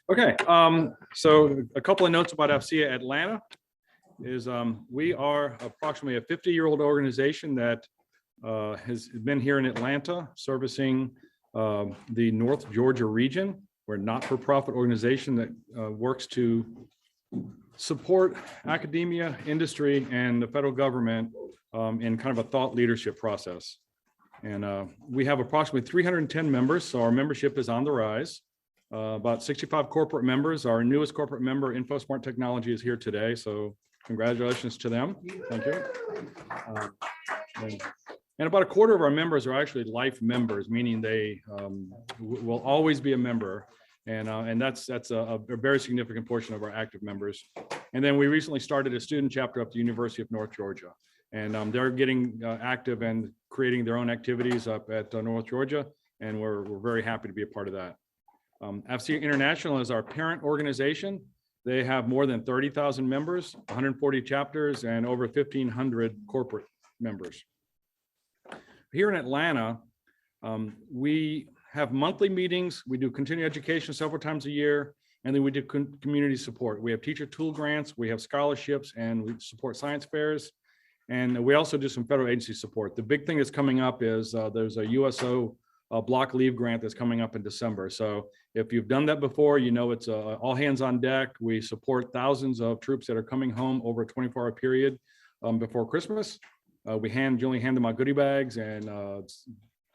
Okay, so a couple of notes about AFCEA Atlanta is we are approximately a 50-year-old organization that has been here in Atlanta servicing the North Georgia region. We're a not-for-profit organization that works to support academia, industry, and the federal government in kind of a thought leadership process. And we have approximately 310 members, so our membership is on the rise. About 65 corporate members. Our newest corporate member, InfoSmart Technology, is here today, so congratulations to them. Thank you. And about a quarter of our members are actually life members, meaning they will always be a member. And that's a very significant portion of our active members. And then we recently started a student chapter up at the University of North Georgia. And they're getting active and creating their own activities up at North Georgia. And we're very happy to be a part of that. AFCEA International is our parent organization. They have more than 30,000 members, 140 chapters, and over 1,500 corporate members. Here in Atlanta, we have monthly meetings. We do continuing education several times a year, and then we do community support. We have teacher tool grants, we have scholarships, and we support science fairs. And we also do some federal agency support. The big thing that's coming up is there's a USO block leave grant that's coming up in December. So if you've done that before, you know it's all hands on deck. We support thousands of troops that are coming home over a 24-hour period before Christmas. We generally hand them out goodie bags and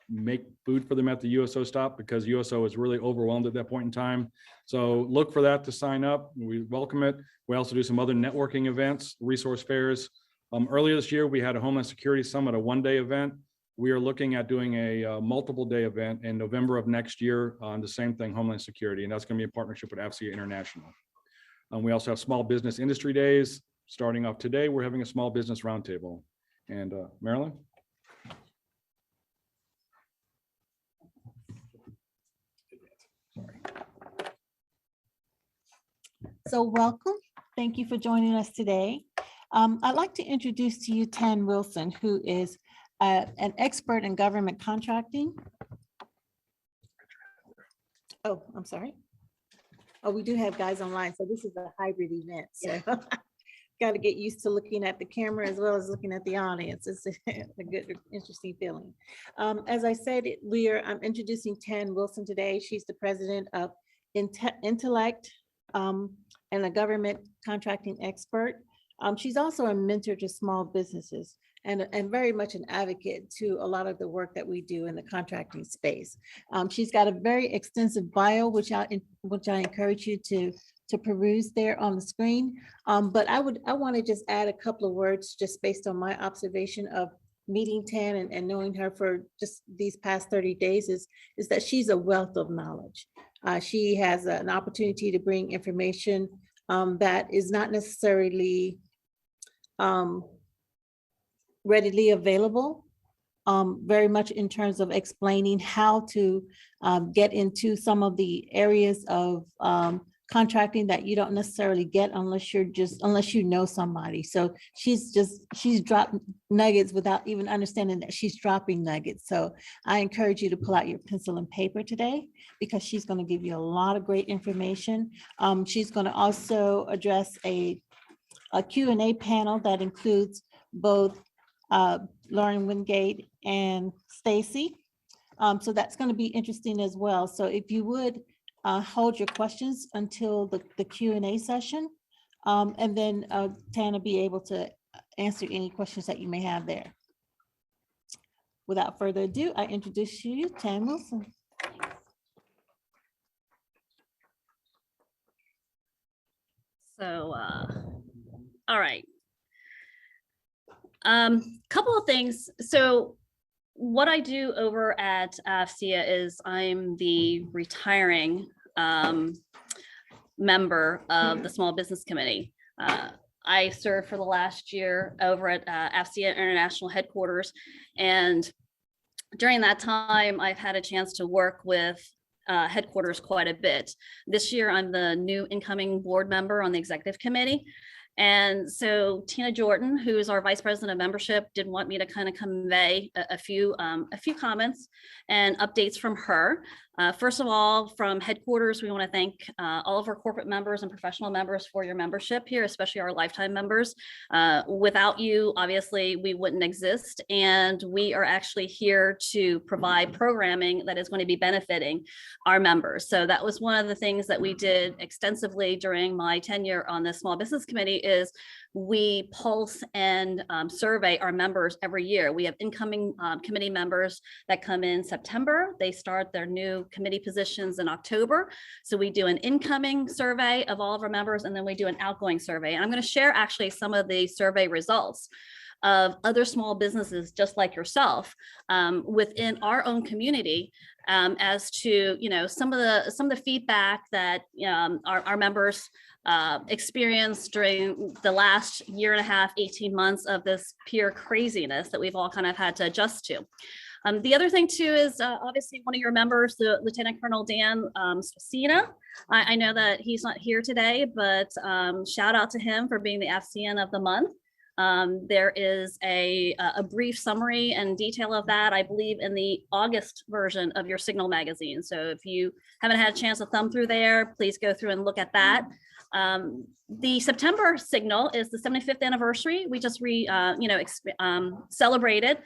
make food for them at the USO stop because USO is really overwhelmed at that point in time. So look for that to sign up. We welcome it. We also do some other networking events, resource fairs. Earlier this year, we had a Homeland Security Summit, a one-day event. We are looking at doing a multiple day event in November of next year on the same thing, Homeland Security, and that's going to be a partnership with AFCEA International. We also have small business industry days. Starting off today, we're having a small business roundtable. And Marilyn? Sorry. So welcome. Thank you for joining us today. I'd like to introduce to you Tan Wilson, who is an expert in government contracting. Oh, I'm sorry. Oh, we do have guys online, so this is a hybrid event. So got to get used to looking at the camera as well as looking at the audience. It's a good, interesting feeling. As I said, I'm introducing Tan Wilson today. She's the president of Entellect and a government contracting expert. She's also a mentor to small businesses and very much an advocate to a lot of the work that we do in the contracting space. She's got a very extensive bio, which I encourage you to peruse there on the screen. But I want to just add a couple of words just based on my observation of meeting Tan and knowing her for just these past 30 days is that she's a wealth of knowledge. She has an opportunity to bring information that is not necessarily readily available, very much in terms of explaining how to get into some of the areas of contracting that you don't necessarily get unless you know somebody. So she's dropped nuggets without even understanding that she's dropping nuggets. So I encourage you to pull out your pencil and paper today because she's going to give you a lot of great information. She's going to also address a Q&A panel that includes both Lauren Wingate and Stacy. So that's going to be interesting as well. So if you would hold your questions until the Q&A session, and then Tan will be able to answer any questions that you may have there. Without further ado, I introduce you to Tan Wilson. So, all right. Couple of things. So what I do over at AFCEA is I'm the retiring member of the Small Business Committee. I served for the last year over at AFCEA International headquarters. And during that time, I've had a chance to work with headquarters quite a bit. This year, I'm the new incoming board member on the executive committee. And so Tina Jordan, who is our Vice President of Membership, did want me to kind of convey a few comments and updates from her. First of all, from headquarters, we want to thank all of our corporate members and professional members for your membership here, especially our lifetime members. Without you, obviously, we wouldn't exist. And we are actually here to provide programming that is going to be benefiting our members. So that was one of the things that we did extensively during my tenure on the Small Business Committee is we pulse and survey our members every year. We have incoming committee members that come in September. They start their new committee positions in October. So we do an incoming survey of all of our members, and then we do an outgoing survey. And I'm going to share actually some of the survey results of other small businesses just like yourself within our own community as to some of the feedback that our members experienced during the last year and a half, 18 months of this pure craziness that we've all kind of had to adjust to. The other thing too is obviously one of your members, the Lieutenant Colonel Dan Sina. I know that he's not here today, but shout out to him for being the AFCEA of the month. There is a brief summary and detail of that, I believe, in the August version of your Signal magazine. So if you haven't had a chance to thumb through there, please go through and look at that. The September Signal is the 75th anniversary. We just celebrated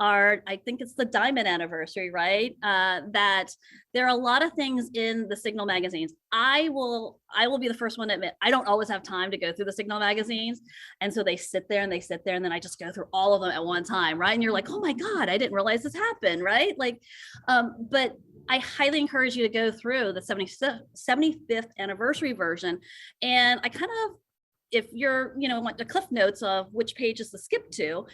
our, I think it's the diamond anniversary, right? That there are a lot of things in the Signal magazines. I will be the first one to admit, I don't always have time to go through the Signal magazines. And so they sit there, and then I just go through all of them at one time, right? And you're like, oh my God, I didn't realize this happened, right? Like, but I highly encourage you to go through the 75th anniversary version. And I kind of, if you're, want the cliff notes of which pages to skip to,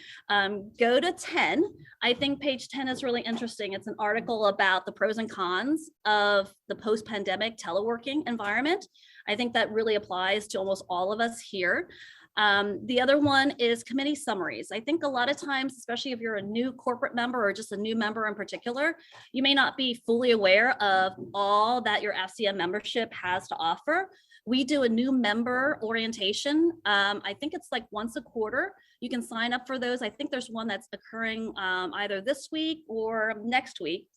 go to 10. I think page 10 is really interesting. It's an article about the pros and cons of the post-pandemic teleworking environment. I think that really applies to almost all of us here. The other one is committee summaries. I think a lot of times, especially if you're a new corporate member or just a new member in particular, you may not be fully aware of all that your AFCEA membership has to offer. We do a new member orientation. I think it's like once a quarter. You can sign up for those. I think there's one that's occurring either this week or next week,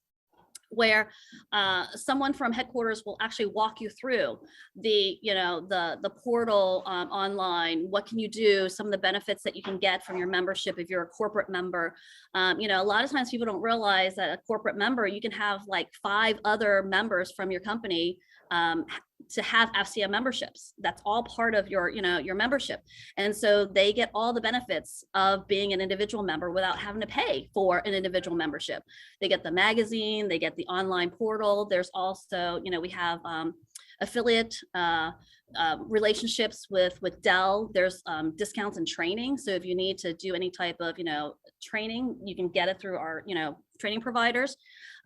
where someone from headquarters will actually walk you through the portal online. What can you do? Some of the benefits that you can get from your membership if you're a corporate member. A lot of times people don't realize that a corporate member, you can have like 5 other members from your company to have AFCEA memberships. That's all part of your membership. And so they get all the benefits of being an individual member without having to pay for an individual membership. They get the magazine, they get the online portal. There's also, we have affiliate relationships with Dell. There's discounts and training. So if you need to do any type of, training, you can get it through our, training providers.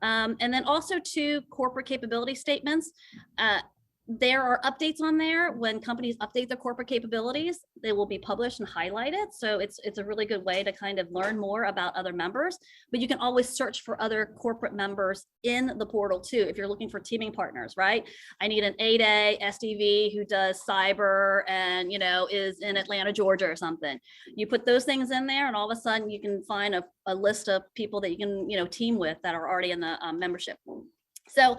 And then also to corporate capability statements. There are updates on there. When companies update their corporate capabilities, they will be published and highlighted. So it's a really good way to kind of learn more about other members, but you can always search for other corporate members in the portal too. If you're looking for teaming partners, right? I need an 8A SDV who does cyber and, is in Atlanta, Georgia or something. You put those things in there and all of a sudden you can find a list of people that you can, team with that are already in the membership. So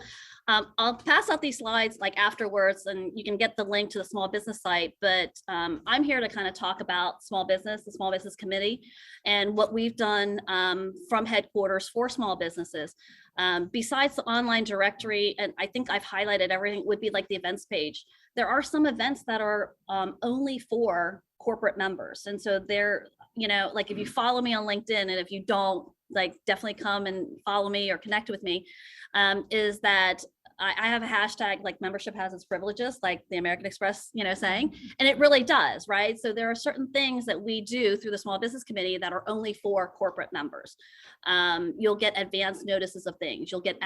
I'll pass out these slides like afterwards, and you can get the link to the small business site, but I'm here to kind of talk about small business, the Small Business Committee, and what we've done from headquarters for small businesses. Besides the online directory, and I think I've highlighted everything, would be like the events page. There are some events that are only for corporate members. And so they're, like if you follow me on LinkedIn, and if you don't, like definitely come and follow me or connect with me, is that I have a hashtag like membership has its privileges, like the American Express, saying, and it really does, right? So there are certain things that we do through the Small Business Committee that are only for corporate members. You'll get advance notices of things. You'll get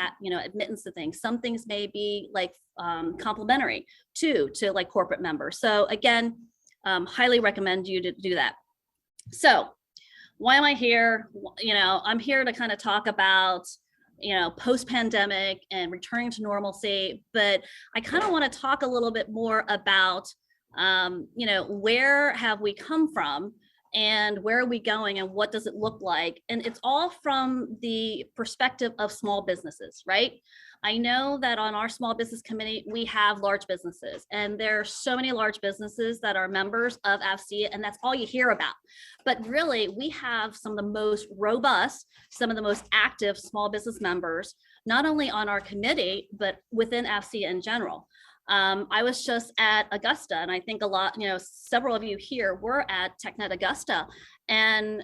admittance to things. Some things may be like complimentary to like corporate members. So again, highly recommend you to do that. So why am I here? I'm here to kind of talk about post-pandemic and returning to normalcy, but I kind of want to talk a little bit more about, where have we come from and where are we going and what does it look like? And it's all from the perspective of small businesses, right? I know that on our small business committee, we have large businesses, and there are so many large businesses that are members of AFCEA, and that's all you hear about. But really, we have some of the most robust, some of the most active small business members, not only on our committee, but within AFCEA in general. I was just at Augusta, and I think a lot, several of you here were at TechNet Augusta, and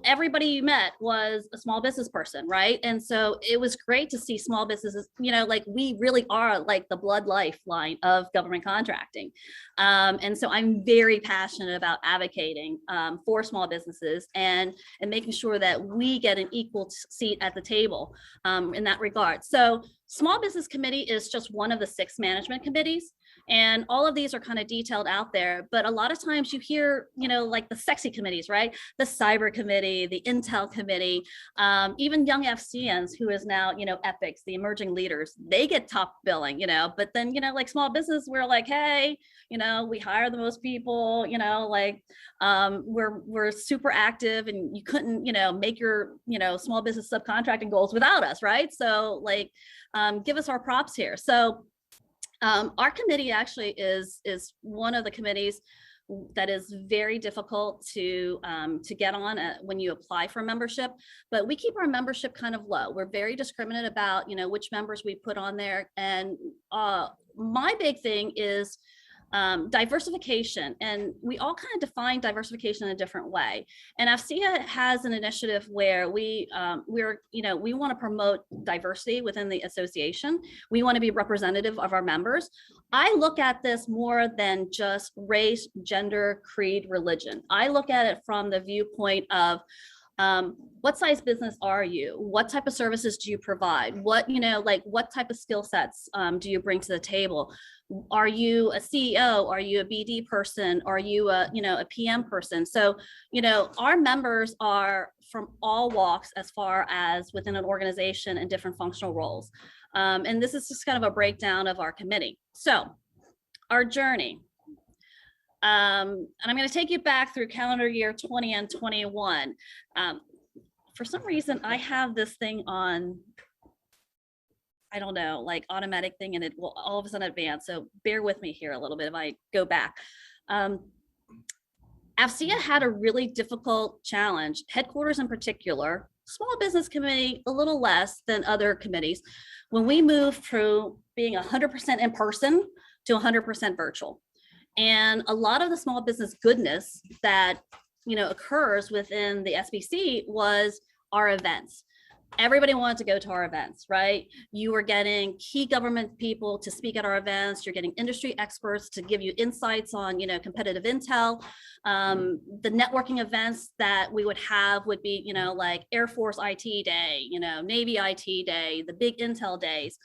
everybody you met was a small business person, right? And so it was great to see small businesses, like we really are like the blood lifeline of government contracting. And so I'm very passionate about advocating for small businesses and making sure that we get an equal seat at the table in that regard. So Small Business Committee is just one of the 6 management committees, and all of these are kind of detailed out there. But a lot of times you hear, like the sexy committees, right? The Cyber Committee, the Intel Committee, even Young FCNs, who is now, EPICS, the emerging leaders, they get top billing, but then, like small business, we're like, hey, we hire the most people, we're super active, and you couldn't, make your, small business subcontracting goals without us, right? So like, give us our props here. So our committee actually is one of the committees that is very difficult to get on when you apply for membership, but we keep our membership kind of low. We're very discriminate about, which members we put on there. And my big thing is diversification, and we all kind of define diversification in a different way. And AFCEA has an initiative where we want to promote diversity within the association. We want to be representative of our members. I look at this more than just race, gender, creed, religion. I look at it from the viewpoint of what size business are you? What type of services do you provide? What type of skill sets do you bring to the table? Are you a CEO? Are you a BD person? Are you a PM person? So, our members are from all walks as far as within an organization and different functional roles. And this is just kind of a breakdown of our committee. So our journey. And I'm going to take you back through calendar year 20 and 21. For some reason, I have this thing on, I don't know, like automatic thing, and it will all of a sudden advance. So bear with me here a little bit if I go back. AFCEA had a really difficult challenge, headquarters in particular, small business committee a little less than other committees, when we moved through being 100% in person to 100% virtual. And a lot of the small business goodness that occurs within the SBC was our events. Everybody wanted to go to our events, right? You were getting key government people to speak at our events. You're getting industry experts to give you insights on, competitive intel. The networking events that we would have would be, like Air Force IT Day, Navy IT Day, the big Intel days.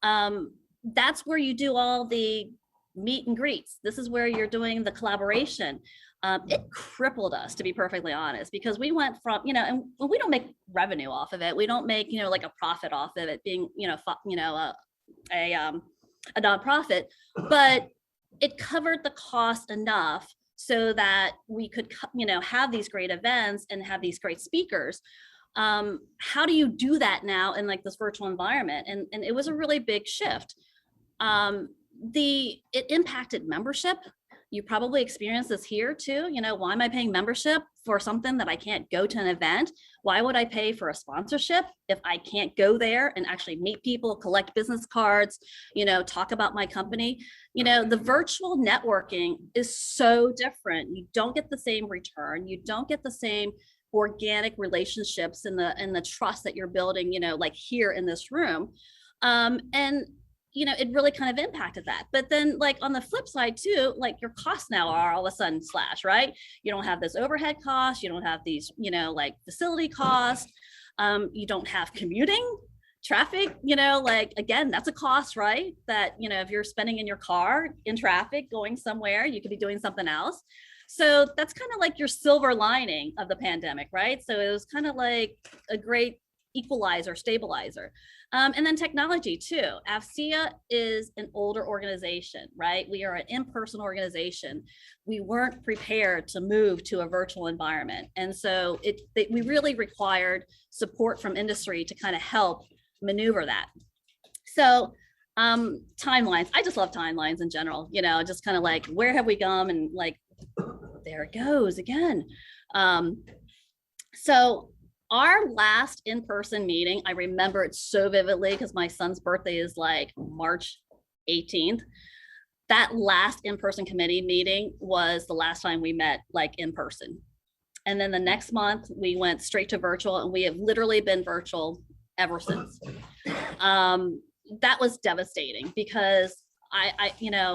That's where you do all the meet and greets. This is where you're doing the collaboration. It crippled us, to be perfectly honest, because we went from, and we don't make revenue off of it. We don't make, like a profit off of it being, a nonprofit, but it covered the cost enough so that we could, have these great events and have these great speakers. How do you do that now in like this virtual environment? And it was a really big shift. It impacted membership. You probably experienced this here too. Why am I paying membership for something that I can't go to an event? Why would I pay for a sponsorship if I can't go there and actually meet people, collect business cards, talk about my company? The virtual networking is so different. You don't get the same return. You don't get the same organic relationships and the trust that you're building, like here in this room. And it really kind of impacted that. But then like on the flip side too, like your costs now are all of a sudden slashed, right? You don't have this overhead cost. You don't have these, like facility costs. You don't have commuting, traffic, again, that's a cost, right? That, if you're spending in your car in traffic, going somewhere, you could be doing something else. So that's kind of like your silver lining of the pandemic, right? So it was kind of like a great equalizer, stabilizer. And then technology too. AFCEA is an older organization, right? We are an in-person organization. We weren't prepared to move to a virtual environment. And so we really required support from industry to kind of help maneuver that. So timelines, I just love timelines in general, just kind of like, where have we come? And like, there it goes again. So our last in-person meeting, I remember it so vividly because my son's birthday is like March 18th. That last in-person committee meeting was the last time we met like in person. And then the next month we went straight to virtual, and we have literally been virtual ever since. That was devastating because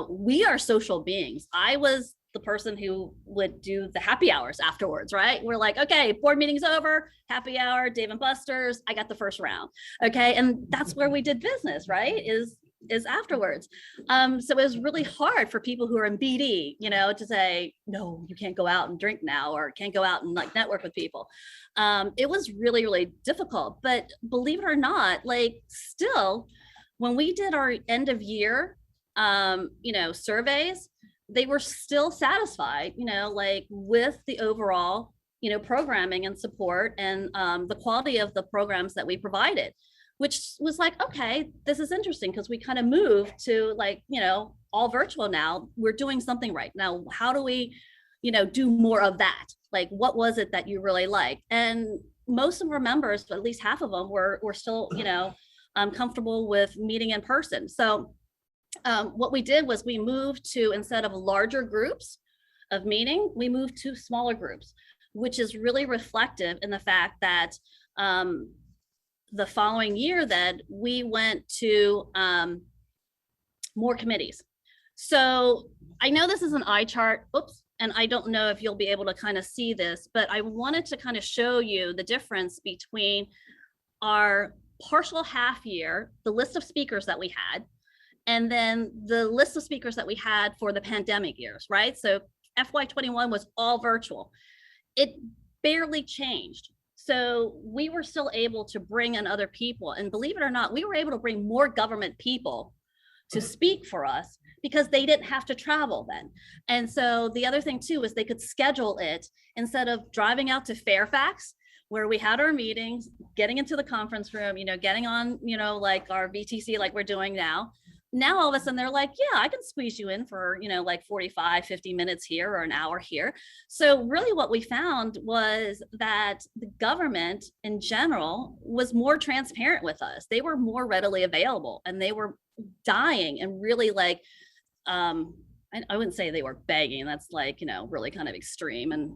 we are social beings. I was the person who would do the happy hours afterwards, right? We're like, okay, board meeting's over, happy hour, Dave and Buster's, I got the first round. Okay. And that's where we did business, right? Is afterwards. So it was really hard for people who are in BD, to say, no, you can't go out and drink now, or can't go out and like network with people. It was really, really difficult, but believe it or not, like still, when we did our end of year, surveys, they were still satisfied, like with the overall, programming and support and the quality of the programs that we provided, which was like, okay, this is interesting because we kind of moved to like, all virtual now. We're doing something right now. How do we, do more of that? Like, what was it that you really liked? And most of our members, at least half of them, were still, comfortable with meeting in person. So what we did was we moved to, instead of larger groups of meeting, we moved to smaller groups, which is really reflective in the fact that the following year then we went to more committees. So I know this is an eye chart, oops, and I don't know if you'll be able to kind of see this, but I wanted to kind of show you the difference between our partial half year, the list of speakers that we had, and then the list of speakers that we had for the pandemic years, right? So FY21 was all virtual. It barely changed. So we were still able to bring in other people. And believe it or not, we were able to bring more government people to speak for us because they didn't have to travel then. And so the other thing too is they could schedule it instead of driving out to Fairfax, where we had our meetings, getting into the conference room, getting on, like our VTC like we're doing now. Now all of a sudden they're like, yeah, I can squeeze you in for, like 45, 50 minutes here or an hour here. So really what we found was that the government in general was more transparent with us. They were more readily available, and they were dying and really like, I wouldn't say they were begging. That's like, really kind of extreme. And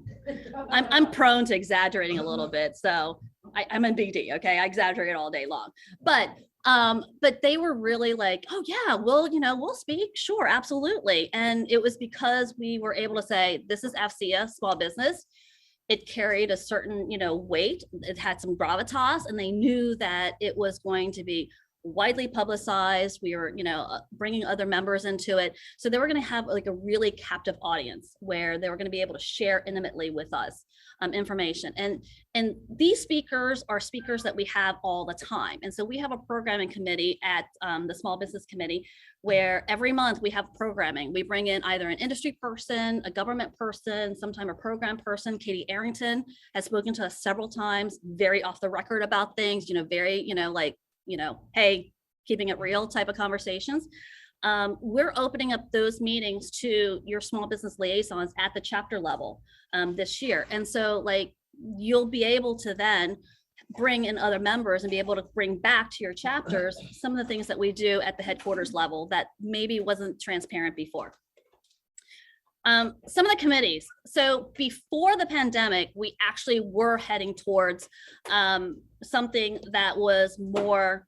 I'm prone to exaggerating a little bit. So I'm in BD. Okay. I exaggerate all day long, but they were really like, oh yeah, we'll speak. Sure. Absolutely. And it was because we were able to say, this is AFCEA, small business. It carried a certain, weight. It had some gravitas, and they knew that it was going to be widely publicized. We were, bringing other members into it. So they were going to have like a really captive audience where they were going to be able to share intimately with us information. And these speakers are speakers that we have all the time. And so we have a programming committee at the Small Business Committee where every month we have programming. We bring in either an industry person, a government person, sometime a program person. Katie Arrington has spoken to us several times, very off the record about things, very, hey, keeping it real type of conversations. We're opening up those meetings to your small business liaisons at the chapter level this year. And so like, you'll be able to then bring in other members and be able to bring back to your chapters some of the things that we do at the headquarters level that maybe wasn't transparent before. Some of the committees. So before the pandemic, we actually were heading towards something that was more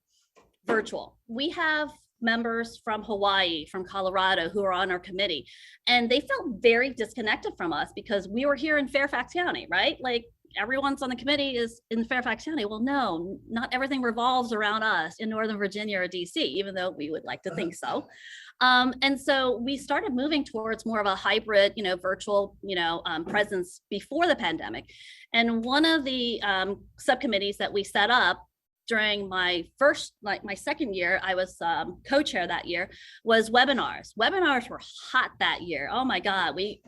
virtual. We have members from Hawaii, from Colorado, who are on our committee, and they felt very disconnected from us because we were here in Fairfax County, right? Like everyone's on the committee is in Fairfax County. Well, no, not everything revolves around us in Northern Virginia or DC, even though we would like to think so. And so we started moving towards more of a hybrid, virtual, presence before the pandemic. And one of the subcommittees that we set up during my second year, I was co-chair that year, was webinars. Webinars were hot that year. Oh my God, we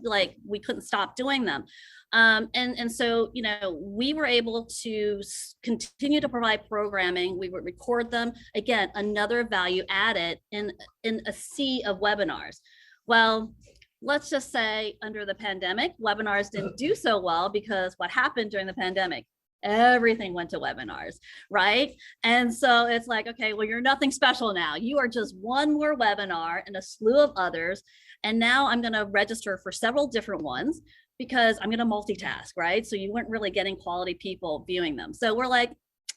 couldn't stop doing them. And so, you know, we were able to continue to provide programming. We would record them. Again, another value added in a sea of webinars. Well, let's just say under the pandemic, webinars didn't do so well because what happened during the pandemic? Everything went to webinars, right? And so it's like, okay, well, you're nothing special now. You are just one more webinar and a slew of others. And now I'm going to register for several different ones because I'm going to multitask, right? So you weren't really getting quality people viewing them. So we're like,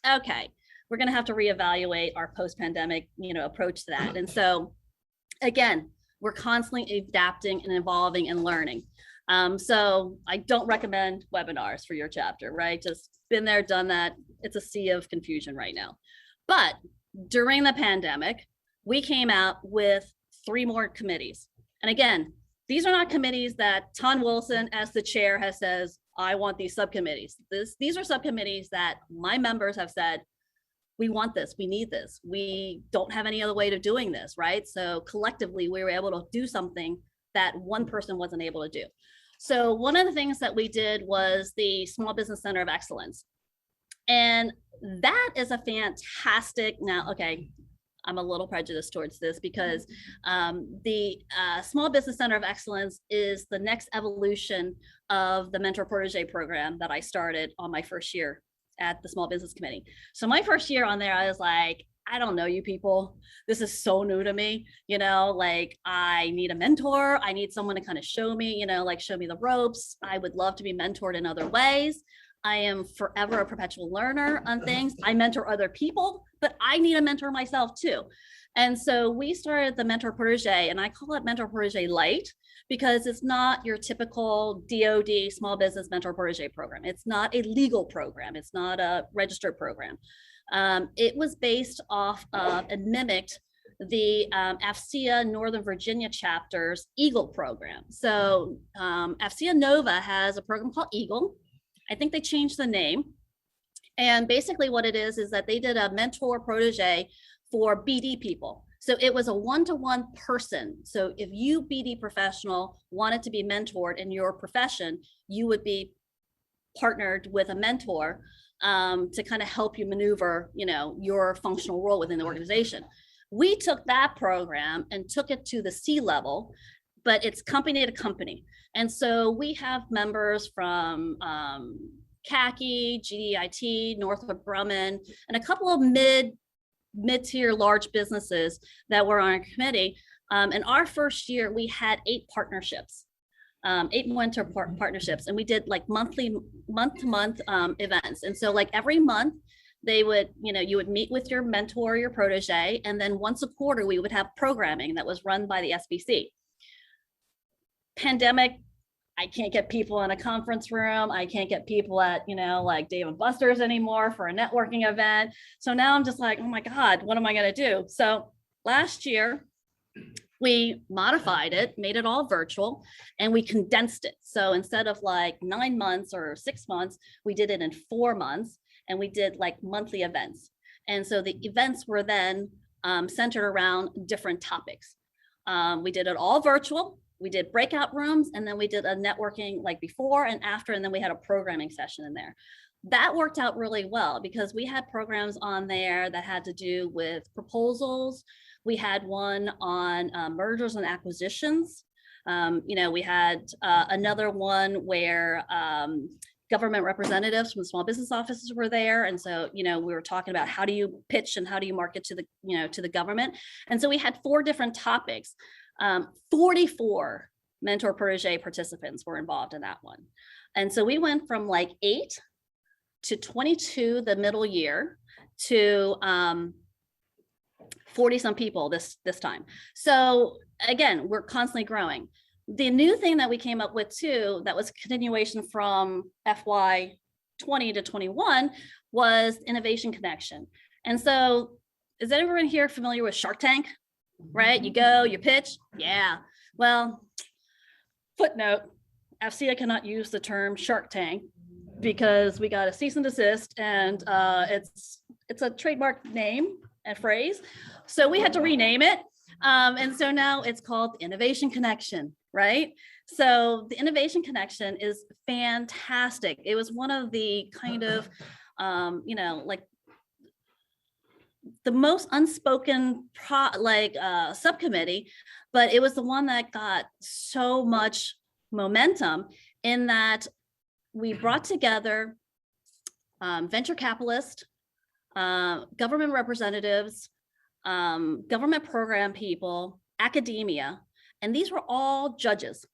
okay, we're going to have to reevaluate our post-pandemic, you know, approach to that. And so again, we're constantly adapting and evolving and learning. So I don't recommend webinars for your chapter, right? Just been there, done that. It's a sea of confusion right now. But during the pandemic, we came out with 3 more committees. And again, these are not committees that Ton Wilson as the chair has says, I want these subcommittees. These are subcommittees that my members have said, we want this, we need this. We don't have any other way of doing this, right? So collectively, we were able to do something that one person wasn't able to do. So one of the things that we did was the Small Business Center of Excellence. And that is a fantastic, now, okay, I'm a little prejudiced towards this because the Small Business Center of Excellence is the next evolution of the Mentor Protege program that I started on my first year at the Small Business Committee. So my first year on there, I was like, I don't know you people. This is so new to me. You know, like I need a mentor. I need someone to kind of show me, you know, like show me the ropes. I would love to be mentored in other ways. I am forever a perpetual learner on things. I mentor other people, but I need a mentor myself too. And so we started the Mentor Protege, and I call it Mentor Protege Light because it's not your typical DoD Small Business Mentor Protege program. It's not a legal program. It's not a registered program. It was based off of and mimicked the AFCEA Northern Virginia chapter's EAGLE program. So AFCEA Nova has a program called EAGLE. I think they changed the name. And basically what it is that they did a mentor protege for BD people. So it was a one-to-one person. So if you BD professional wanted to be mentored in your profession, you would be partnered with a mentor to kind of help you maneuver, you know, your functional role within the organization. We took that program and took it to the C-level, but it's company to company. And so we have members from CACI, GDIT, Northrop Grumman, and a couple of mid-tier large businesses that were on our committee. In our first year, we had 8 partnerships. 8 mentor partnerships, and we did like month-to-month events. And so like every month they would, you know, you would meet with your mentor, your protege, and then once a quarter we would have programming that was run by the SBC. Pandemic, I can't get people in a conference room. I can't get people at, you know, like Dave and Buster's anymore for a networking event. So now I'm just like, oh my God, what am I going to do? So last year, we modified it, made it all virtual, and we condensed it. So instead of like 9 months or 6 months, we did it in 4 months, and we did like monthly events. And so the events were then centered around different topics. We did it all virtual. We did breakout rooms, and then we did a networking like before and after, and then we had a programming session in there. That worked out really well because we had programs on there that had to do with proposals. We had one on mergers and acquisitions. You know, we had another one where government representatives from small business offices were there. And so, you know, we were talking about how do you pitch and how do you market to the, you know, to the government. And so we had 4 different topics. 44 mentor protege participants were involved in that one. And so we went from like 8 to 22 the middle year to 40 some people this time. So again, we're constantly growing. The new thing that we came up with too, that was a continuation from FY 20 to 21 was Innovation Connection. And so is everyone here familiar with Shark Tank? Right? You go, you pitch. Yeah. Well, footnote, AFCEA cannot use the term Shark Tank because we got a cease and desist, and it's a trademark name and phrase. So we had to rename it. And so now it's called Innovation Connection, right? So the Innovation Connection is fantastic. It was one of the kind of, like the most unspoken subcommittee, but it was the one that got so much momentum in that we brought together venture capitalists, government representatives, government program people, academia, and these were all judges.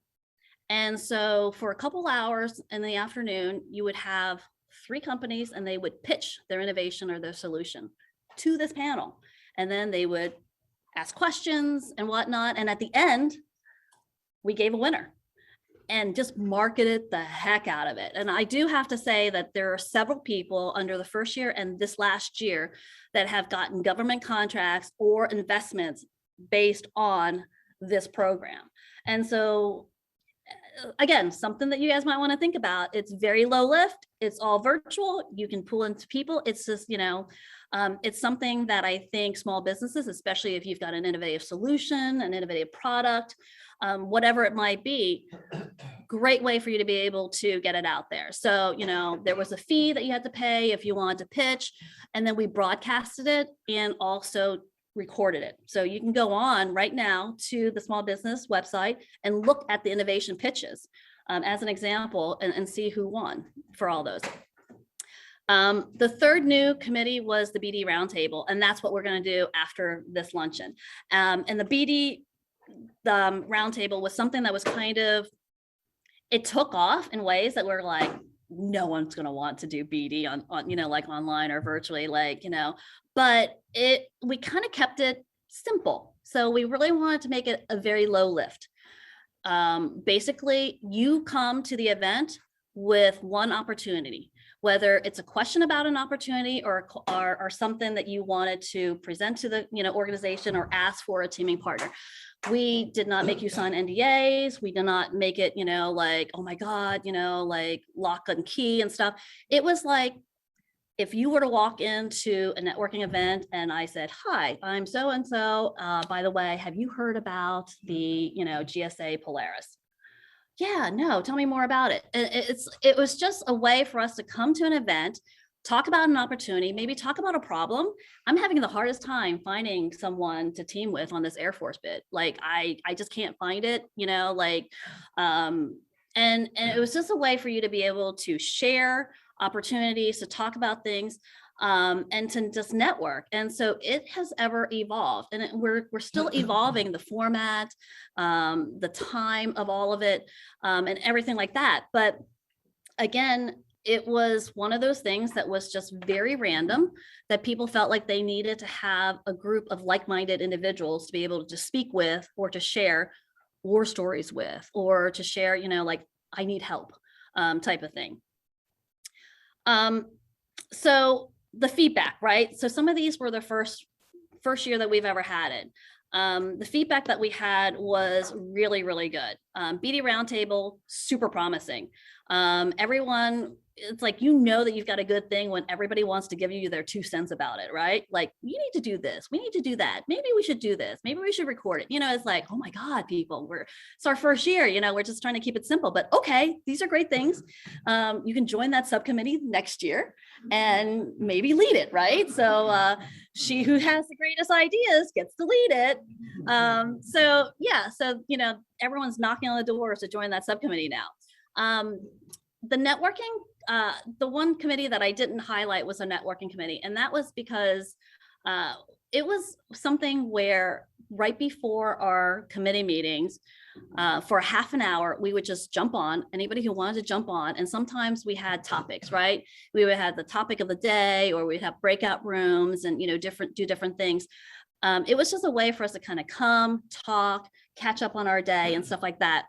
And so for a couple hours in the afternoon, you would have 3 companies and they would pitch their innovation or their solution to this panel. And then they would ask questions and whatnot. And at the end, we gave a winner and just marketed the heck out of it. And I do have to say that there are several people under the first year and this last year that have gotten government contracts or investments based on this program. And so again, something that you guys might want to think about. It's very low lift. It's all virtual. You can pull into people. It's just, it's something that I think small businesses, especially if you've got an innovative solution, an innovative product, whatever it might be, great way for you to be able to get it out there. So, there was a fee that you had to pay if you wanted to pitch, and then we broadcasted it and also recorded it. So you can go on right now to the small business website and look at the innovation pitches as an example and see who won for all those. The third new committee was the BD Roundtable, and that's what we're going to do after this luncheon. And the BD Roundtable was something that was it took off in ways that were like, no one's going to want to do BD on like online or virtually, but we kind of kept it simple. So we really wanted to make it a very low lift. Basically, you come to the event with one opportunity, whether it's a question about an opportunity or something that you wanted to present to the organization or ask for a teaming partner. We did not make you sign NDAs. We did not make it, like, oh my God, like lock and key and stuff. It was like, if you were to walk into a networking event and I said, hi, I'm so-and-so, by the way, have you heard about the, GSA Polaris? Yeah, no, tell me more about it. It was just a way for us to come to an event, talk about an opportunity, maybe talk about a problem. I'm having the hardest time finding someone to team with on this Air Force bid. Like I just can't find it, and it was just a way for you to be able to share opportunities, to talk about things, and to just network. And so it has ever evolved, and we're still evolving the format, the time of all of it, and everything like that. But again, it was one of those things that was just very random, that people felt like they needed to have a group of like-minded individuals to be able to speak with or to share war stories with, or to share, like, I need help type of thing. So the feedback, right? So some of these were the first year that we've ever had it. The feedback that we had was really, really good. BD Roundtable, super promising. Everyone, it's like, that you've got a good thing when everybody wants to give you their 2 cents about it, right? Like, you need to do this, we need to do that, maybe we should do this, maybe we should record it. It's like, oh my God, people, it's our first year, we're just trying to keep it simple, but okay, these are great things. You can join that subcommittee next year and maybe lead it, right? So she who has the greatest ideas gets to lead it. So everyone's knocking on the doors to join that subcommittee now. The networking, the one committee that I didn't highlight was a networking committee. And that was because it was something where right before our committee meetings, for half an hour, we would just jump on, anybody who wanted to jump on. And sometimes we had topics, right? We would have the topic of the day, or we'd have breakout rooms and, do different things. It was just a way for us to kind of come, talk, catch up on our day and stuff like that.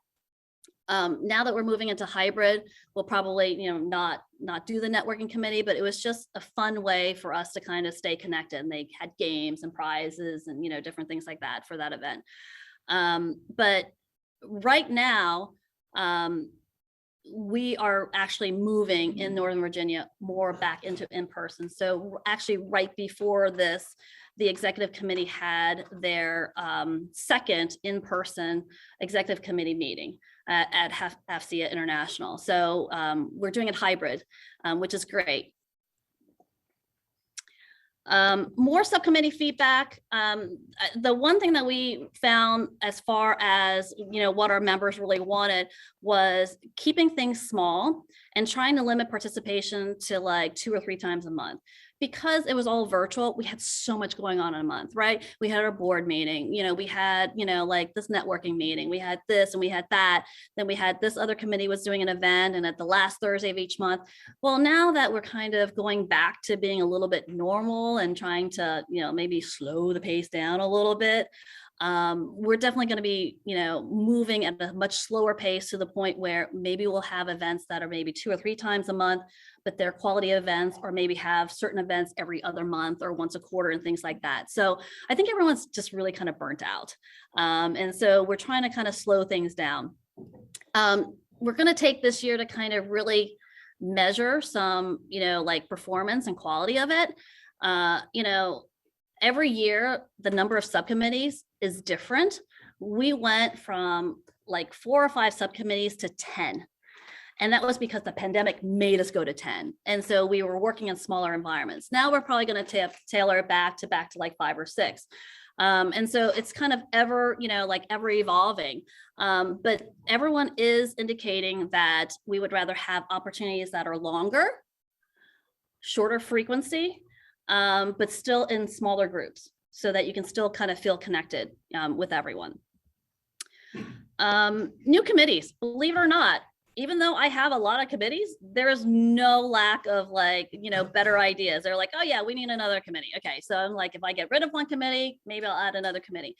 Now that we're moving into hybrid, we'll probably, not do the networking committee, but it was just a fun way for us to kind of stay connected. And they had games and prizes and, different things like that for that event. But right now, we are actually moving in Northern Virginia more back into in-person. So actually right before this, the executive committee had their second in-person executive committee meeting at AFCEA International. So we're doing it hybrid, which is great. More subcommittee feedback. The one thing that we found as far as, what our members really wanted was keeping things small and trying to limit participation to like 2 or 3 times a month. Because it was all virtual, we had so much going on in a month, right? We had our board meeting, we had, like this networking meeting, we had this and we had that. Then we had this other committee was doing an event, and at the last Thursday of each month. Well, now that we're kind of going back to being a little bit normal and trying to, maybe slow the pace down a little bit, we're definitely going to be, moving at a much slower pace to the point where maybe we'll have events that are maybe 2 or 3 times a month, but they're quality events, or maybe have certain events every other month or once a quarter and things like that. So I think everyone's just really kind of burnt out. And so we're trying to kind of slow things down. We're going to take this year to kind of really measure some, like performance and quality of it. Every year, the number of subcommittees is different. We went from like 4 or 5 subcommittees to 10. And that was because the pandemic made us go to 10. And so we were working in smaller environments. Now we're probably going to tailor it back to like 5 or 6. And so it's kind of ever, ever evolving. But everyone is indicating that we would rather have opportunities that are longer, shorter frequency, but still in smaller groups, so that you can still kind of feel connected with everyone. New committees, believe it or not, even though I have a lot of committees, there is no lack of like, better ideas. They're like, oh yeah, we need another committee. Okay, so I'm like, if I get rid of one committee, maybe I'll add another committee.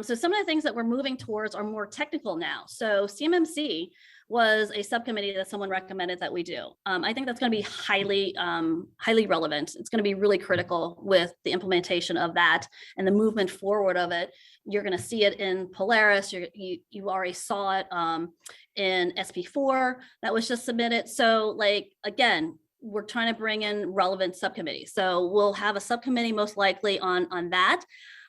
So some of the things that we're moving towards are more technical now. So CMMC was a subcommittee that someone recommended that we do. I think that's going to be highly relevant. It's going to be really critical with the implementation of that and the movement forward of it. You're going to see it in Polaris. You already saw it in SP4 that was just submitted. So like, again, we're trying to bring in relevant subcommittees. So we'll have a subcommittee most likely on that.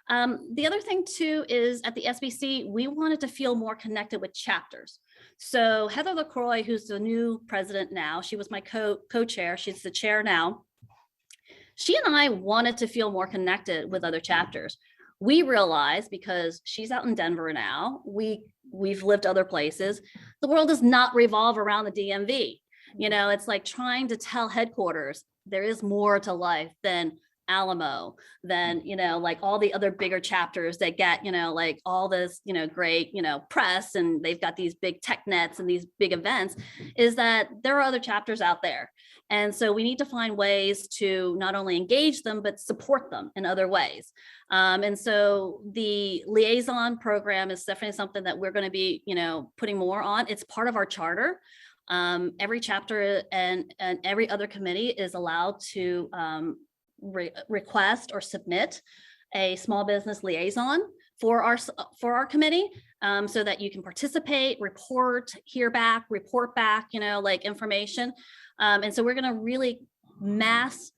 The other thing too is at the SBC, we wanted to feel more connected with chapters. So Heather LaCroix, who's the new president now, she was my co-chair, she's the chair now. She and I wanted to feel more connected with other chapters. We realized, because she's out in Denver now, we've lived other places, the world does not revolve around the DMV. It's like trying to tell headquarters there is more to life than Alamo, than like all the other bigger chapters that get like all this great press, and they've got these big tech nets and these big events, is that there are other chapters out there. And so we need to find ways to not only engage them but support them in other ways. And so the liaison program is definitely something that we're going to be putting more on. It's part of our charter. Every chapter and every other committee is allowed to request or submit a small business liaison for our committee, so that you can participate, report back, like information. And so we're going to really mass,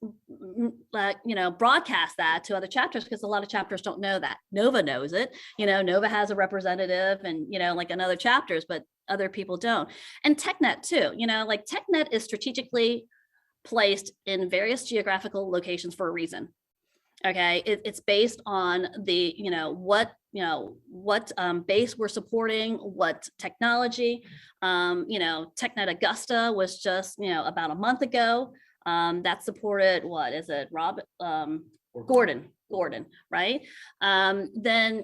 broadcast that to other chapters, because a lot of chapters don't know that. Nova knows it. Nova has a representative and, like in other chapters, but other people don't. And TechNet too, like TechNet is strategically placed in various geographical locations for a reason. Okay, it's based on the what base we're supporting, what technology. TechNet Augusta was just about a month ago. That supported, what is it, Gordon, right? Then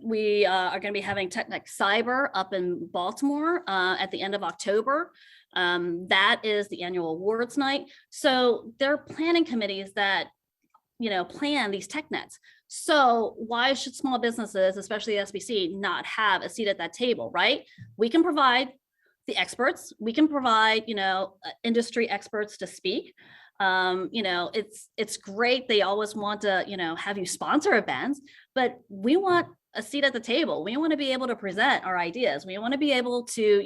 we are going to be having TechNet Cyber up in Baltimore at the end of October. That is the annual awards night. So there are planning committees that plan these tech nets. So why should small businesses, especially the SBC, not have a seat at that table, right? We can provide the experts. We can provide industry experts to speak. It's great. They always want to have you sponsor events, but we want a seat at the table. We want to be able to present our ideas. We want to be able to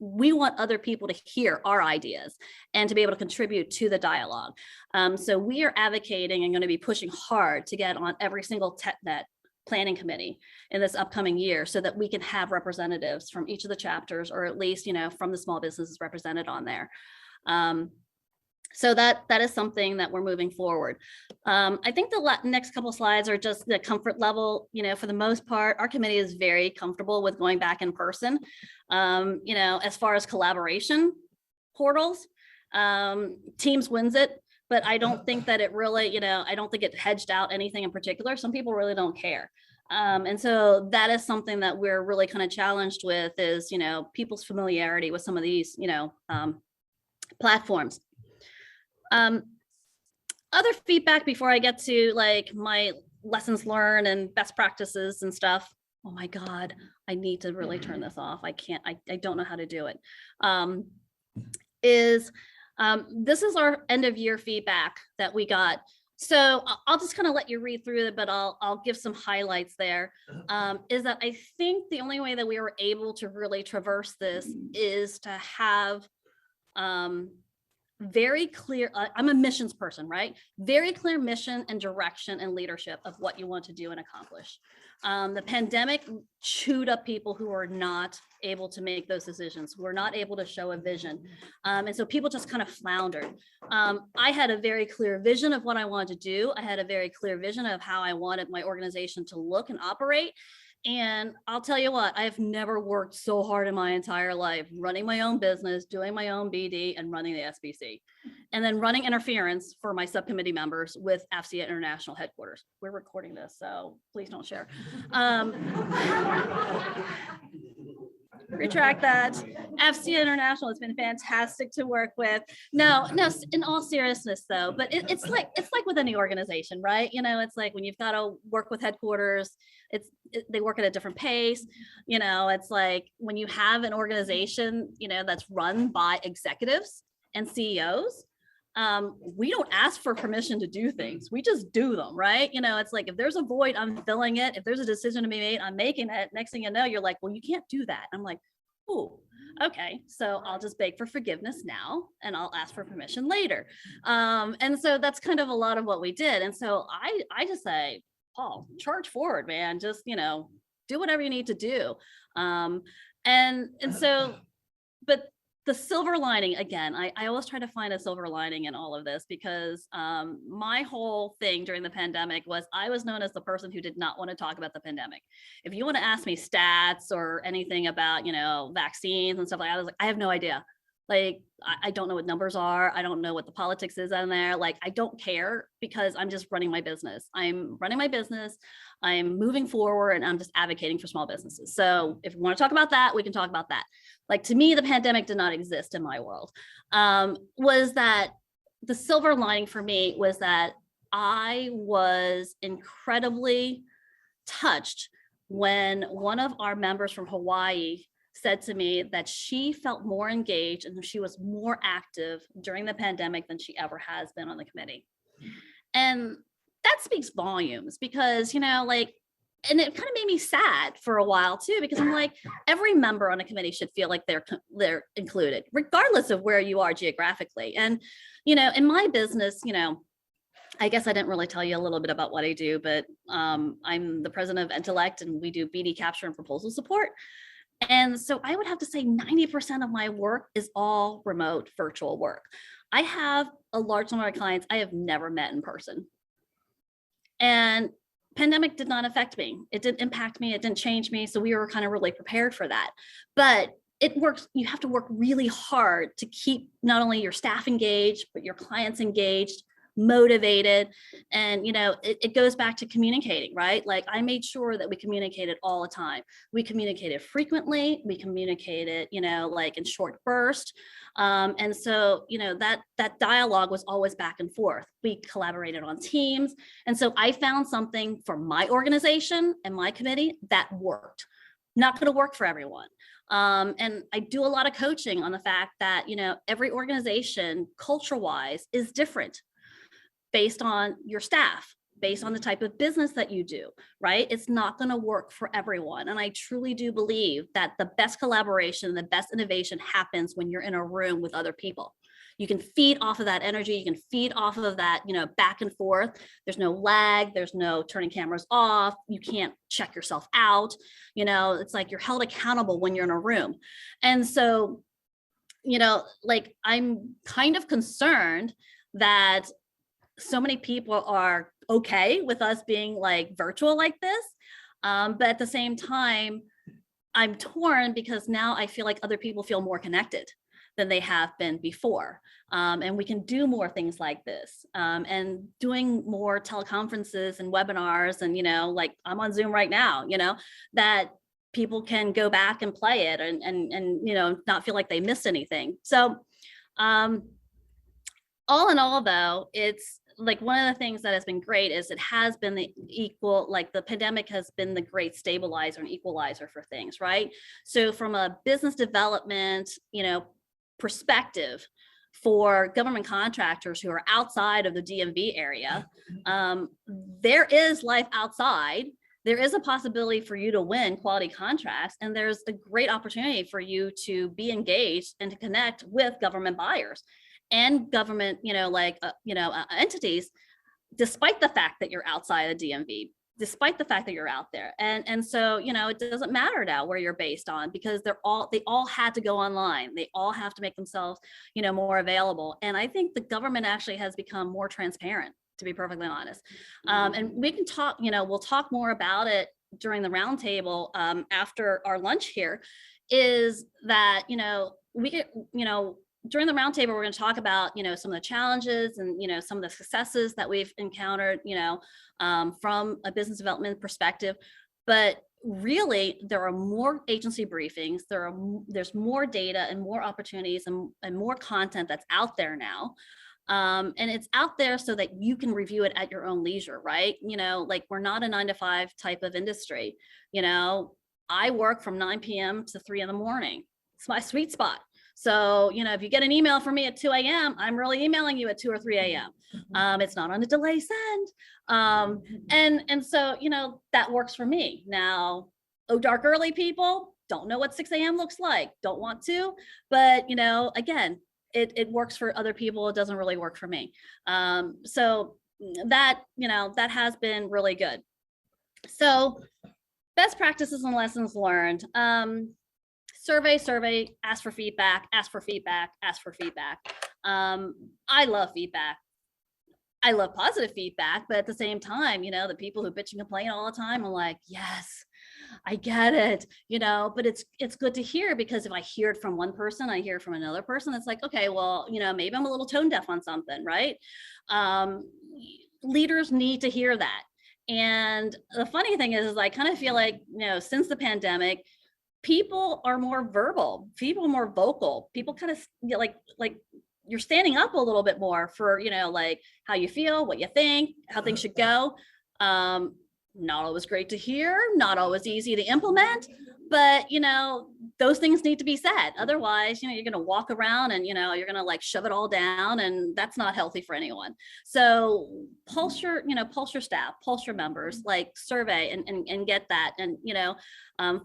we want other people to hear our ideas and to be able to contribute to the dialogue. So we are advocating and going to be pushing hard to get on every single TechNet planning committee in this upcoming year so that we can have representatives from each of the chapters, or at least, from the small businesses represented on there. So that is something that we're moving forward. I think the next couple slides are just the comfort level. For the most part, our committee is very comfortable with going back in person. As far as collaboration portals, Teams wins it, but I don't think that it really, I don't think it hedged out anything in particular. Some people really don't care. And so that is something that we're really kind of challenged with is, people's familiarity with some of these, platforms. Other feedback before I get to like my lessons learned and best practices and stuff. Oh my God, I need to really turn this off. I can't, I don't know how to do it. This is our end of year feedback that we got. So I'll just kind of let you read through it, but I'll give some highlights there. Is that I think the only way that we were able to really traverse this is to have very clear, I'm a missions person, right? Very clear mission and direction and leadership of what you want to do and accomplish. The pandemic chewed up people who are not able to make those decisions, who are not able to show a vision. And so people just kind of floundered. I had a very clear vision of what I wanted to do. I had a very clear vision of how I wanted my organization to look and operate. And I'll tell you what, I've never worked so hard in my entire life, running my own business, doing my own BD and running the SBC, and then running interference for my subcommittee members with AFCEA International Headquarters. We're recording this, so please don't share. Retract that. AFCEA International has been fantastic to work with. No, in all seriousness though, but it's like with any organization, right? It's like when you've got to work with headquarters, they work at a different pace. It's like when you have an organization, that's run by executives and CEOs, we don't ask for permission to do things. We just do them, right? It's like, if there's a void, I'm filling it. If there's a decision to be made, I'm making it. Next thing you know, you're like, well, you can't do that. I'm like, oh, okay. So I'll just beg for forgiveness now and I'll ask for permission later. And so that's kind of a lot of what we did. And so I just say, Paul, charge forward, man. Just, do whatever you need to do. And so, but the silver lining, again, I always try to find a silver lining in all of this because my whole thing during the pandemic was I was known as the person who did not want to talk about the pandemic. If you want to ask me stats or anything about, vaccines and stuff like that, I was like, I have no idea. Like, I don't know what numbers are. I don't know what the politics is on there. Like, I don't care because I'm just running my business. I'm running my business. I'm moving forward and I'm just advocating for small businesses. So if you want to talk about that, we can talk about that. Like, to me, the pandemic did not exist in my world. Was that the silver lining for me was that I was incredibly touched when one of our members from Hawaii said to me that she felt more engaged and she was more active during the pandemic than she ever has been on the committee. And that speaks volumes because, and it kind of made me sad for a while too, because I'm like, every member on a committee should feel like they're included, regardless of where you are geographically. And, in my business, I guess I didn't really tell you a little bit about what I do, but I'm the president of Entellect and we do BD capture and proposal support. And so I would have to say 90% of my work is all remote virtual work. I have a large number of clients I have never met in person. And pandemic did not affect me. It didn't impact me. It didn't change me. So we were kind of really prepared for that. But it works. You have to work really hard to keep not only your staff engaged, but your clients engaged, motivated. And, it goes back to communicating, right? Like, I made sure that we communicated all the time. We communicated frequently. We communicated, like in short bursts. And so, that dialogue was always back and forth. We collaborated on teams. And so I found something for my organization and my committee that worked. Not going to work for everyone. And I do a lot of coaching on the fact that, every organization culture-wise is different based on your staff, based on the type of business that you do, right? It's not going to work for everyone. And I truly do believe that the best collaboration, the best innovation happens when you're in a room with other people. You can feed off of that energy. You can feed off of that, back and forth. There's no lag. There's no turning cameras off. You can't check yourself out. It's like you're held accountable when you're in a room. And so, like, I'm kind of concerned that so many people are okay with us being like virtual like this. But at the same time, I'm torn because now I feel like other people feel more connected than they have been before. And we can do more things like this, and doing more teleconferences and webinars. And, like I'm on Zoom right now, that people can go back and play it and not feel like they missed anything. So all in all, though, it's like one of the things that has been great is it has been the pandemic has been the great stabilizer and equalizer for things, right? So from a business development, perspective for government contractors who are outside of the DMV area, there is life outside. There is a possibility for you to win quality contracts, and there's a great opportunity for you to be engaged and to connect with government buyers and government, entities, despite the fact that you're outside of DMV, despite the fact that you're out there. And so, it doesn't matter now where you're based on, because they all had to go online. They all have to make themselves, more available. And I think the government actually has become more transparent, to be perfectly honest. And we can talk, we'll talk more about it during the roundtable after our lunch here, is that, we get, during the roundtable, we're going to talk about, some of the challenges and, some of the successes that we've encountered, from a business development perspective. But really, there are more agency briefings. There's more data and more opportunities and more content that's out there now. And it's out there so that you can review it at your own leisure, right? Like we're not a 9-to-5 type of industry. I work from 9 p.m. to 3 a.m. It's my sweet spot. So, if you get an email from me at 2 a.m., I'm really emailing you at 2 or 3 a.m. It's not on a delay send. And so, that works for me. Now, dark early people don't know what 6 a.m. looks like, don't want to, but, again, it works for other people. It doesn't really work for me. So that, that has been really good. So best practices and lessons learned. Survey, ask for feedback. I love feedback. I love positive feedback, but at the same time, the people who bitch and complain all the time, I'm like, yes, I get it, but it's good to hear, because if I hear it from one person, I hear it from another person. It's like, okay, well, maybe I'm a little tone deaf on something, right? Leaders need to hear that. And the funny thing is I kind of feel like, since the pandemic, people are more verbal, people are more vocal, people kind of like you're standing up a little bit more for, like how you feel, what you think, how things should go. Not always great to hear, not always easy to implement, but, those things need to be said. Otherwise, you're going to walk around and, you're going to like shove it all down, and that's not healthy for anyone. So pulse your staff, pulse your members, like survey and get that, and,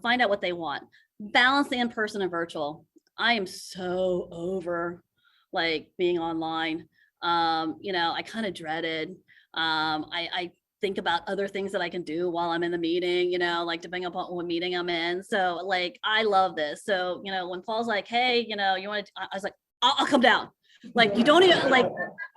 find out what they want. Balance the in-person and virtual. I am so over like being online. I kind of dreaded. I think about other things that I can do while I'm in the meeting, like depending upon what meeting I'm in. So like, I love this. So, when Paul's like, hey, you want to, I was like, I'll come down. Like, you don't even like,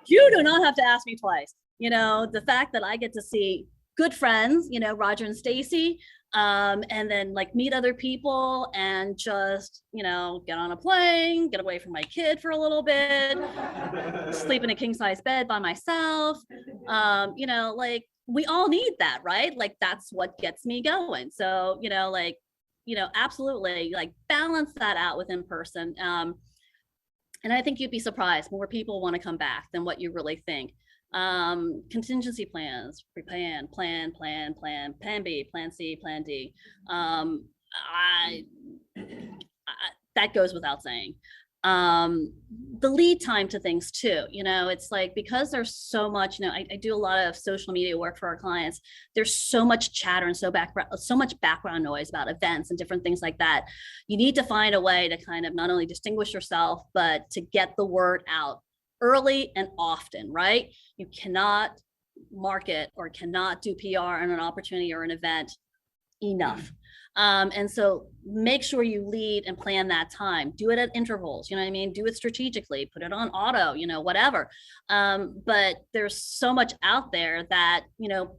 you do not have to ask me twice. The fact that I get to see good friends, Roger and Stacy, and then like meet other people and just, get on a plane, get away from my kid for a little bit, sleep in a king size bed by myself. Like we all need that, right? Like that's what gets me going. So, absolutely like balance that out with in person. And I think you'd be surprised, more people want to come back than what you really think. Contingency plans, plan B, plan C, plan D. That goes without saying. The lead time to things too, it's like, because there's so much, I do a lot of social media work for our clients. There's so much chatter and so much background noise about events and different things like that. You need to find a way to kind of not only distinguish yourself, but to get the word out early and often, right? You cannot market or cannot do PR on an opportunity or an event enough. And so make sure you lead and plan that time. Do it at intervals, you know what I mean? Do it strategically, put it on auto, whatever. But there's so much out there that,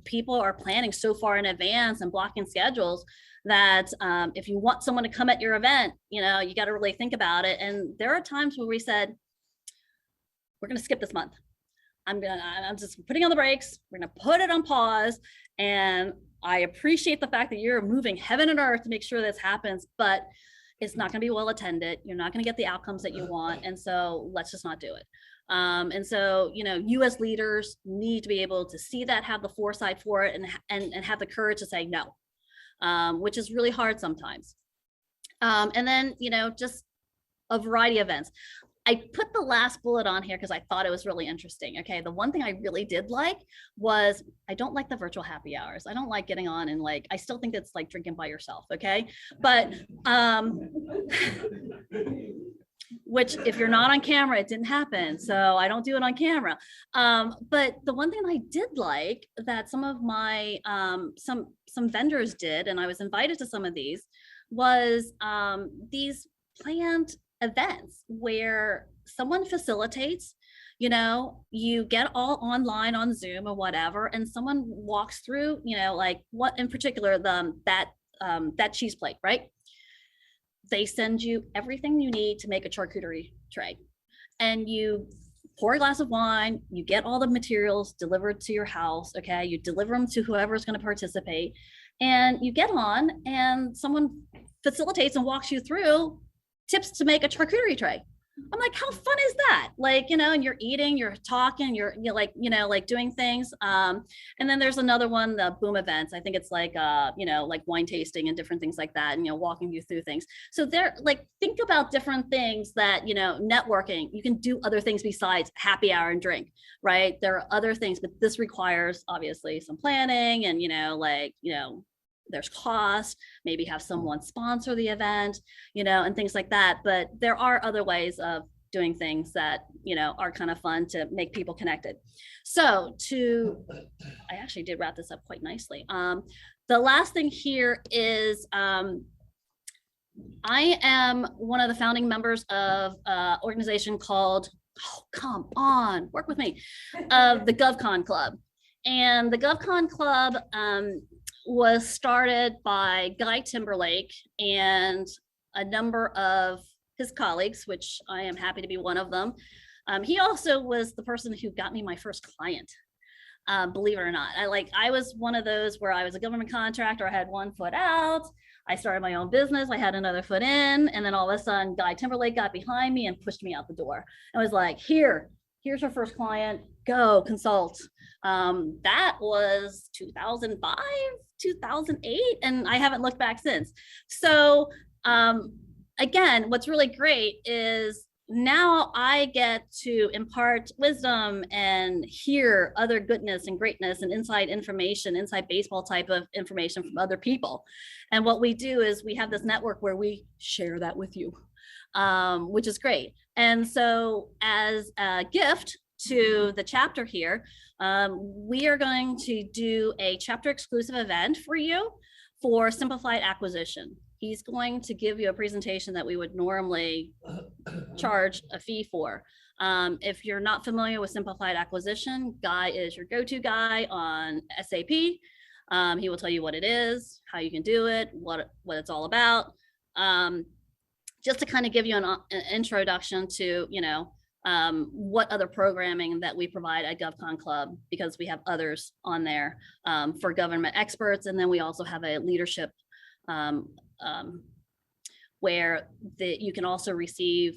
people are planning so far in advance and blocking schedules that if you want someone to come at your event, you got to really think about it. And there are times where we said, we're going to skip this month. I'm just putting on the brakes. We're going to put it on pause. And I appreciate the fact that you're moving heaven and earth to make sure this happens, but it's not going to be well attended. You're not going to get the outcomes that you want. And so let's just not do it. And so, you as leaders need to be able to see that, have the foresight for it, and have the courage to say no, which is really hard sometimes. And then, just a variety of events. I put the last bullet on here because I thought it was really interesting. Okay. The one thing I really did like was, I don't like the virtual happy hours. I don't like getting on and I still think it's like drinking by yourself. Okay. But, which if you're not on camera, it didn't happen. So I don't do it on camera. But the one thing I did like that some of my, some vendors did, and I was invited to some of these, was these planned events where someone facilitates, you get all online on Zoom or whatever, and someone walks through, like what in particular, that cheese plate, right? They send you everything you need to make a charcuterie tray, and you pour a glass of wine, you get all the materials delivered to your house. Okay. You deliver them to whoever's going to participate, and you get on and someone facilitates and walks you through tips to make a charcuterie tray. I'm like, how fun is that? And you're eating, you're talking, you're doing things. And then there's another one, the boom events. I think it's like wine tasting and different things like that, and, walking you through things. So they're think about different things that, networking, you can do other things besides happy hour and drink, right? There are other things, but this requires obviously some planning and, there's cost, maybe have someone sponsor the event, and things like that. But there are other ways of doing things that, are kind of fun to make people connected. So I actually did wrap this up quite nicely. The last thing here is, I am one of the founding members of an organization called, oh, come on, work with me, of the GovCon Club. And the GovCon Club, was started by Guy Timberlake and a number of his colleagues, which I am happy to be one of them. He also was the person who got me my first client, believe it or not. I was one of those where I was a government contractor. I had one foot out. I started my own business. I had another foot in. And then all of a sudden, Guy Timberlake got behind me and pushed me out the door. I was like, here's your first client, go consult. That was 2005, 2008, and I haven't looked back since. So again, what's really great is now I get to impart wisdom and hear other goodness and greatness and inside information, inside baseball type of information from other people. And what we do is we have this network where we share that with you, which is great. And so as a gift to the chapter here, we are going to do a chapter exclusive event for you for simplified acquisition. He's going to give you a presentation that we would normally charge a fee for. If you're not familiar with simplified acquisition, Guy is your go-to guy on SAP. He will tell you what it is, how you can do it, what it's all about. Just to kind of give you an introduction to, what other programming that we provide at GovCon Club, because we have others on there for government experts. And then we also have a leadership where you can also receive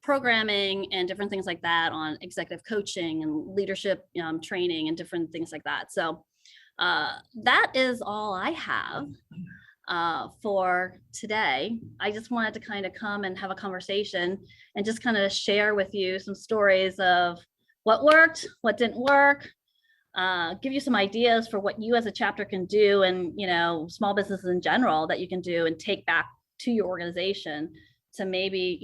programming and different things like that on executive coaching and leadership training and different things like that. So that is all I have. for today. I just wanted to kind of come and have a conversation and just kind of share with you some stories of what worked, what didn't work, give you some ideas for what you as a chapter can do, and small businesses in general that you can do and take back to your organization to maybe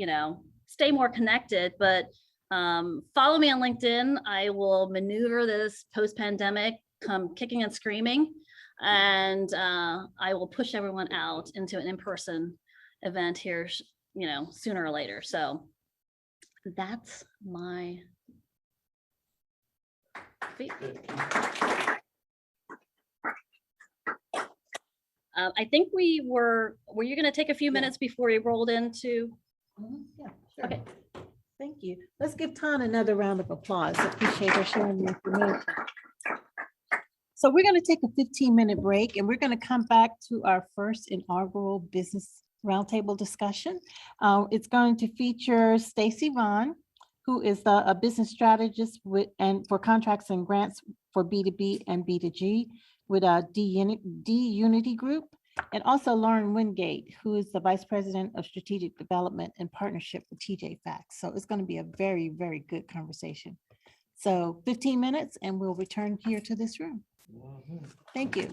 stay more connected. But follow me on LinkedIn. I will maneuver this post-pandemic come kicking and screaming, and I will push everyone out into an in-person event here sooner or later. So that's my I think were you going to take a few minutes before we rolled into? Yeah, sure. Okay. Thank you. Let's give Ton another round of applause. Appreciate her sharing the information. So we're going to take a 15-minute break, and we're going to come back to our first inaugural business roundtable discussion. It's going to feature Stacy Vaughn, who is a business strategist for contracts and grants for B2B and B2G with D-Unity Group, and also Lauren Wingate, who is the Vice President of Strategic Development and Partnership with TJ Fax. So it's going to be a very, very good conversation. So 15 minutes, and we'll return here to this room. Thank you.